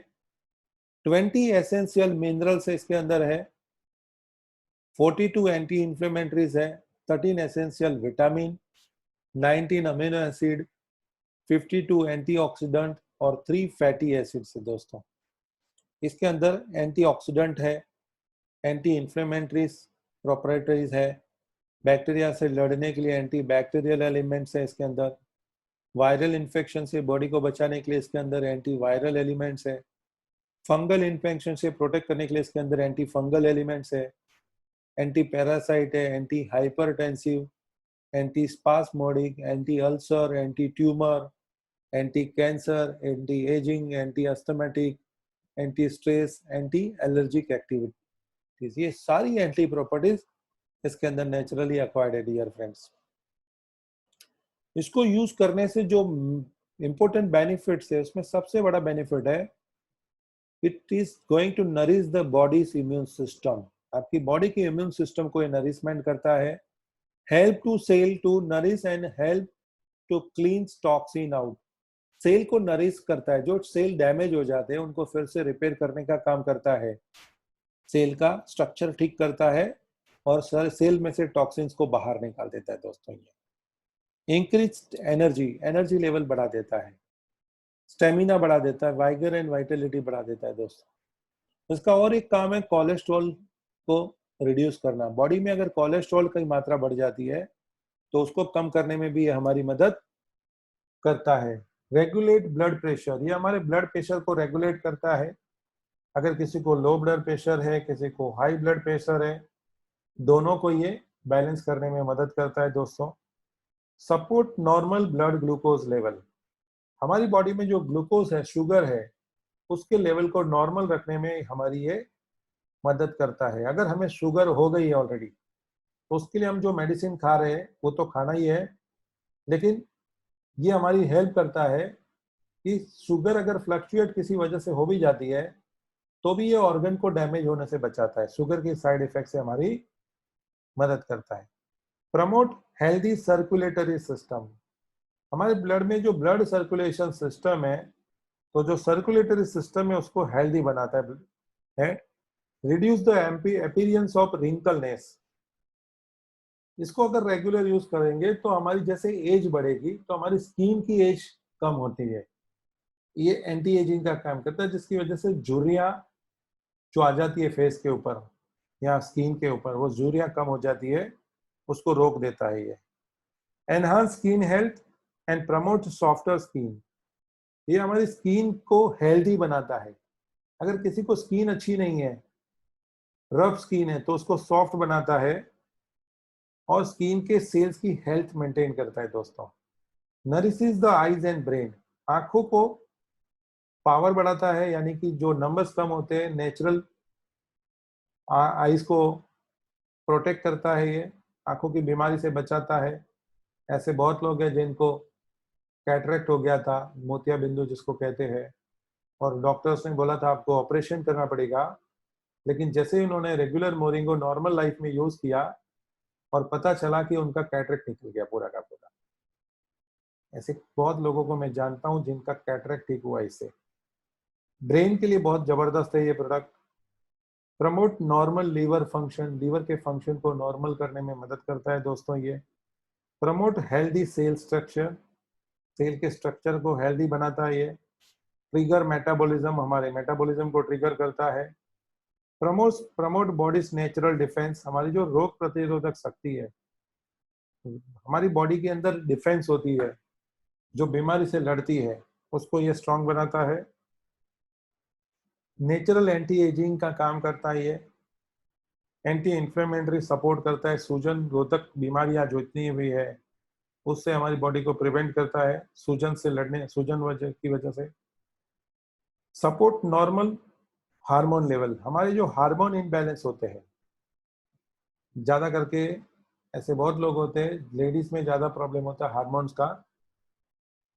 20 एसेंशियल मिनरल्स इसके अंदर है, 42 एंटी इंफ्लेमेटरीज है, 13 essential vitamin, 19 amino acid, 52 antioxidant और 3 फैटी एसिड्स है दोस्तों। इसके अंदर एंटीऑक्सीडेंट है, एंटी इंफ्लेमेटरीज प्रॉपर्टीज है, बैक्टीरिया से लड़ने के लिए एंटी बैक्टीरियल एलिमेंट्स है इसके अंदर, वायरल इन्फेक्शन से बॉडी को बचाने के लिए इसके अंदर एंटी वायरल एलिमेंट्स है, फंगल इन्फेक्शन से प्रोटेक्ट करने के लिए इसके अंदर एंटी फंगल एलिमेंट्स है, एंटी पैरासाइट है, anti hypertensive, anti spasmodic, anti ulcer, anti tumour, anti cancer, anti ageing, anti asthmatic, anti stress, anti allergic activities, ये सारी एंटी प्रॉपर्टीज इसके अंदर नेचुरली एक्वायर्ड है डियर फ्रेंड्स। इसको यूज करने से जो इंपॉर्टेंट बेनिफिट्स है उसमें सबसे बड़ा बेनिफिट है it is going to nourish the body's immune system. आपकी बॉडी के इम्यून सिस्टम को नरिशमेंट करता है, help to cell to nourish and help to clean toxin out. Cell को नरिश करता है, जो सेल डैमेज हो जाते हैं उनको फिर से रिपेयर करने का काम करता है, सेल का स्ट्रक्चर ठीक करता है और सेल में से टॉक्सिन्स को बाहर निकाल देता है दोस्तों। ये इंक्रीज एनर्जी लेवल बढ़ा देता है, स्टेमिना बढ़ा देता है, वाइगर एंड वाइटलिटी बढ़ा देता है दोस्तों। इसका और एक काम है कोलेस्ट्रॉल को रिड्यूस करना। बॉडी में अगर कोलेस्ट्रॉल की मात्रा बढ़ जाती है तो उसको कम करने में भी ये हमारी मदद करता है। रेगुलेट ब्लड प्रेशर, ये हमारे ब्लड प्रेशर को रेगुलेट करता है। अगर किसी को लो ब्लड प्रेशर है, किसी को हाई ब्लड प्रेशर है, दोनों को ये बैलेंस करने में मदद करता है दोस्तों। Support normal blood glucose level, हमारी बॉडी में जो ग्लूकोज है, शुगर है, उसके लेवल को नॉर्मल रखने में हमारी ये मदद करता है। अगर हमें शुगर हो गई है ऑलरेडी तो उसके लिए हम जो मेडिसिन खा रहे हैं वो तो खाना ही है, लेकिन ये हमारी हेल्प करता है कि शुगर अगर फ्लक्चुएट किसी वजह से हो भी जाती है तो भी ये ऑर्गन को डैमेज होने से बचाता है। शुगर के साइड इफेक्ट से हमारी मदद करता है। प्रमोट हेल्दी सर्कुलेटरी सिस्टम, हमारे ब्लड में जो ब्लड सर्कुलेशन सिस्टम है, तो जो सर्कुलेटरी सिस्टम है उसको हेल्दी बनाता है। रिड्यूस द अपीयरेंस ऑफ रिंकलनेस, इसको अगर रेगुलर यूज करेंगे तो हमारी जैसे एज बढ़ेगी तो हमारी स्किन की एज कम होती है। ये एंटी एजिंग का काम करता है, जिसकी वजह से झुर्रियां जो आ जाती है फेस के ऊपर या स्किन के ऊपर, वो झुर्रियां कम हो जाती है, उसको रोक देता है ये। Enhance skin health and promote softer skin, ये हमारी स्किन को हेल्दी बनाता है। अगर किसी को स्किन अच्छी नहीं है, रफ स्किन है, तो उसको सॉफ्ट बनाता है और स्किन के सेल्स की हेल्थ मेंटेन करता है दोस्तों। Nourishes the eyes and brain, आंखों को पावर बढ़ाता है, यानी कि जो नंबर्स कम होते हैं, नेचुरल आईज को प्रोटेक्ट करता है, ये आंखों की बीमारी से बचाता है। ऐसे बहुत लोग हैं जिनको कैटरेक्ट हो गया था, मोतिया बिंदु जिसको कहते हैं, और डॉक्टर्स ने बोला था आपको ऑपरेशन करना पड़ेगा, लेकिन जैसे ही उन्होंने रेगुलर मोरिंगो नॉर्मल लाइफ में यूज किया और पता चला कि उनका कैटरेक्ट निकल गया पूरा का पूरा। ऐसे बहुत लोगों को मैं जानता हूं जिनका कैटरेक्ट ठीक हुआ इससे। ब्रेन के लिए बहुत जबरदस्त है ये product. Promote normal liver function, liver के फंक्शन को नॉर्मल करने में मदद करता है दोस्तों ये। Promote healthy cell structure, cell के स्ट्रक्चर को हेल्दी बनाता है ये। ट्रिगर मेटाबॉलिज्म, हमारे मेटाबॉलिज्म को ट्रिगर करता है। प्रमोट बॉडीज नेचुरल डिफेंस, हमारी जो रोग प्रतिरोधक शक्ति है, हमारी बॉडी के अंदर डिफेंस होती है जो बीमारी से लड़ती है, उसको ये स्ट्रांग बनाता है। नेचुरल एंटी एजिंग का काम करता है ये। एंटी इंफ्लेमेटरी सपोर्ट करता है, सूजन रोधक बीमारियां जो इतनी हुई है उससे हमारी बॉडी को प्रिवेंट करता है, सूजन से लड़ने, सूजन की वजह से। सपोर्ट नॉर्मल हार्मोन लेवल, हमारे जो हार्मोन इनबैलेंस होते हैं, ज्यादा करके ऐसे बहुत लोग होते हैं, लेडीज में ज्यादा प्रॉब्लम होता है हार्मोन्स का,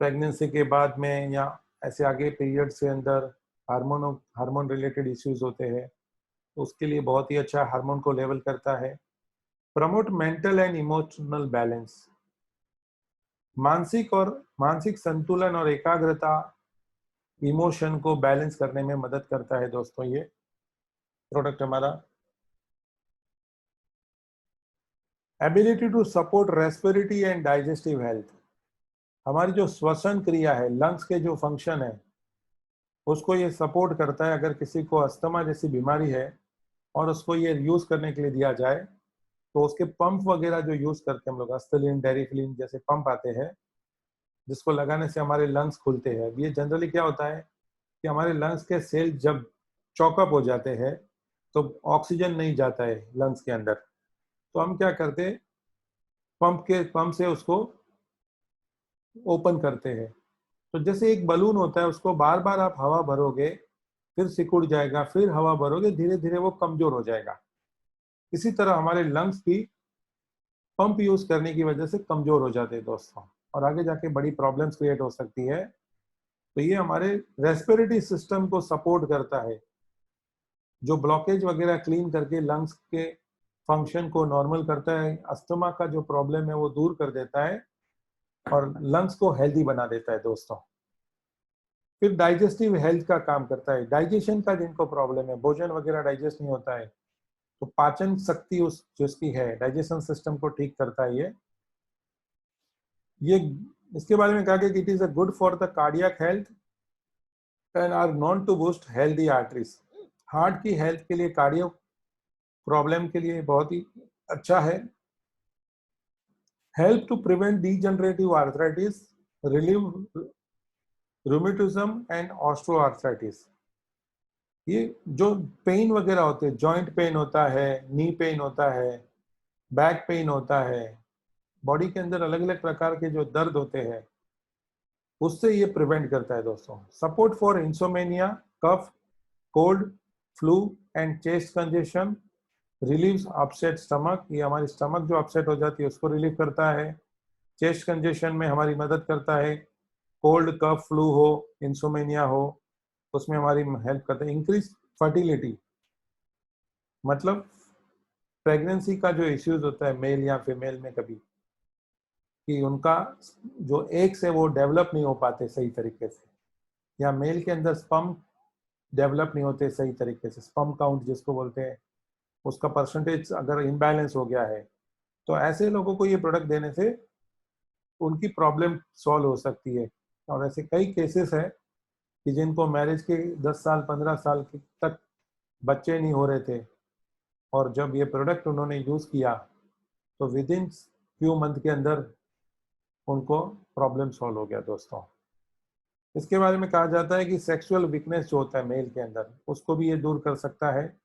प्रेगनेंसी के बाद में या ऐसे आगे पीरियड से अंदर हार्मोन रिलेटेड इश्यूज होते हैं, उसके लिए बहुत ही अच्छा हार्मोन को लेवल करता है। Promote mental and emotional balance, मानसिक संतुलन और एकाग्रता, इमोशन को बैलेंस करने में मदद करता है दोस्तों ये प्रोडक्ट हमारा। Ability to support respiratory and digestive health, हमारी जो श्वसन क्रिया है, लंग्स के जो फंक्शन है, उसको ये सपोर्ट करता है। अगर किसी को अस्थमा जैसी बीमारी है और उसको ये यूज करने के लिए दिया जाए तो उसके पंप वगैरह जो यूज करते हैं हम लोग, अस्थलिन, डेरिफिलिन जैसे पंप आते हैं, जिसको लगाने से हमारे लंग्स खुलते हैं। ये जनरली क्या होता है कि हमारे लंग्स के सेल जब चौकअप हो जाते हैं तो ऑक्सीजन नहीं जाता है लंग्स के अंदर, तो हम क्या करते हैं, पंप से उसको ओपन करते हैं। तो जैसे एक बलून होता है, उसको बार बार आप हवा भरोगे, फिर सिकुड़ जाएगा, फिर हवा भरोगे, धीरे धीरे वो कमजोर हो जाएगा। इसी तरह हमारे लंग्स भी पंप यूज करने की वजह से कमजोर हो जाते हैं दोस्तों, और आगे जाके बड़ी प्रॉब्लम्स क्रिएट हो सकती है। तो ये हमारे रेस्पिरेटरी सिस्टम को सपोर्ट करता है, जो ब्लॉकेज वगैरह क्लीन करके लंग्स के फंक्शन को नॉर्मल करता है, अस्थमा का जो प्रॉब्लम है वो दूर कर देता है और लंग्स को हेल्दी बना देता है दोस्तों। फिर डाइजेस्टिव हेल्थ का काम करता है, डाइजेशन का जिनको प्रॉब्लम है, भोजन वगैरह डाइजेस्ट नहीं होता है, तो पाचन शक्ति उस जिसकी है, डाइजेशन सिस्टम को ठीक करता है ये इसके बारे में कहा कि it is a good for the cardiac health and are known to boost healthy arteries. Heart की हेल्थ के लिए, कार्डियो प्रॉब्लम के लिए बहुत ही अच्छा है। Help to prevent degenerative arthritis, relieve rheumatism and osteoarthritis. ये जो पेन वगैरह होते हैं, जॉइंट पेन होता है, नी पेन होता है, बैक पेन होता है, बॉडी के अंदर अलग अलग प्रकार के जो दर्द होते हैं, उससे ये प्रिवेंट करता है दोस्तों। Support for insomnia, cough, cold, flu and chest congestion, relieves upset stomach. ये हमारी स्टमक जो अपसेट हो जाती है उसको रिलीव करता है। चेस्ट कंजेशन में हमारी मदद करता है। कोल्ड, कफ, फ्लू हो, इंसोमेनिया हो, उसमें हमारी हेल्प करता है। इंक्रीज फर्टिलिटी, मतलब प्रेगनेंसी का जो इश्यूज होता है मेल या फीमेल में कभी, कि उनका जो एग्स है वो डेवलप नहीं हो पाते सही तरीके से, या मेल के अंदर स्पर्म डेवलप नहीं होते सही तरीके से, स्पर्म काउंट जिसको बोलते हैं, उसका परसेंटेज अगर इम्बैलेंस हो गया है, तो ऐसे लोगों को ये प्रोडक्ट देने से उनकी प्रॉब्लम सॉल्व हो सकती है। और ऐसे कई केसेस है कि जिनको मैरिज के 10 साल 15 साल तक बच्चे नहीं हो रहे थे, और जब ये प्रोडक्ट उन्होंने यूज़ किया तो विद इन फ्यू मंथ के अंदर उनको प्रॉब्लम सॉल्व हो गया दोस्तों। इसके बारे में कहा जाता है कि सेक्सुअल वीकनेस जो होता है मेल के अंदर, उसको भी ये दूर कर सकता है।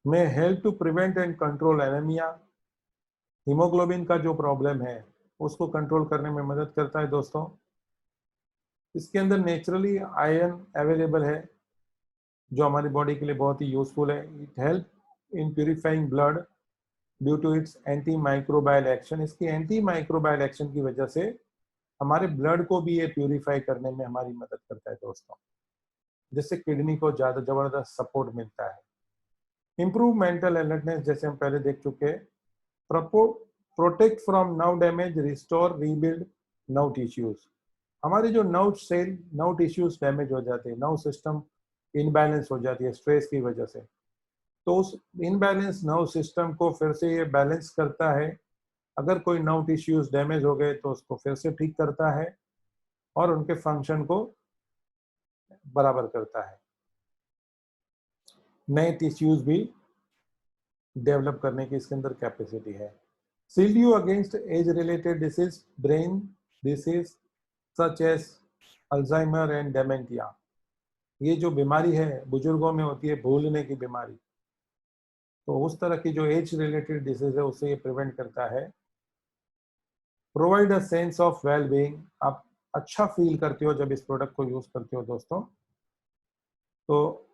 May help to prevent and control anaemia, haemoglobin का जो प्रॉब्लम है उसको कंट्रोल करने में मदद करता है दोस्तों। इसके अंदर नेचुरली आयरन अवेलेबल है जो हमारी बॉडी के लिए बहुत ही यूजफुल है। It help in purifying blood due to its anti microbial action. इसकी एंटी माइक्रोबायल एक्शन की वजह से हमारे ब्लड को भी ये प्यूरिफाई करने में हमारी मदद करता है दोस्तों, जिससे किडनी को ज़्यादा ज़बरदस्त सपोर्ट मिलता है। इम्प्रूव मेंटल अलर्टनेस, जैसे हम पहले देख चुके हैं। Protect from nerve damage, restore rebuild nerve tissues. हमारे जो नर्व टिश्यूज डैमेज हो जाते हैं, नर्व सिस्टम इनबैलेंस हो जाती है स्ट्रेस की वजह से, तो उस इनबैलेंस नर्व सिस्टम को फिर से ये बैलेंस करता है। अगर कोई नर्व टिश्यूज डैमेज हो गए तो उसको फिर से ठीक करता है और उनके फंक्शन को बराबर करता है। नए टिश्यूज भी डेवलप करने की इसके अंदर कैपेसिटी है। Shield you against age related disease, brain disease such as Alzheimer and dementia. ये जो बीमारी है बुजुर्गों में होती है, भूलने की बीमारी, तो उस तरह की जो एज रिलेटेड डिसीज है उससे ये प्रिवेंट करता है। Provide a sense of well being, आप अच्छा फील करते हो जब इस प्रोडक्ट को यूज करते हो दोस्तों। तो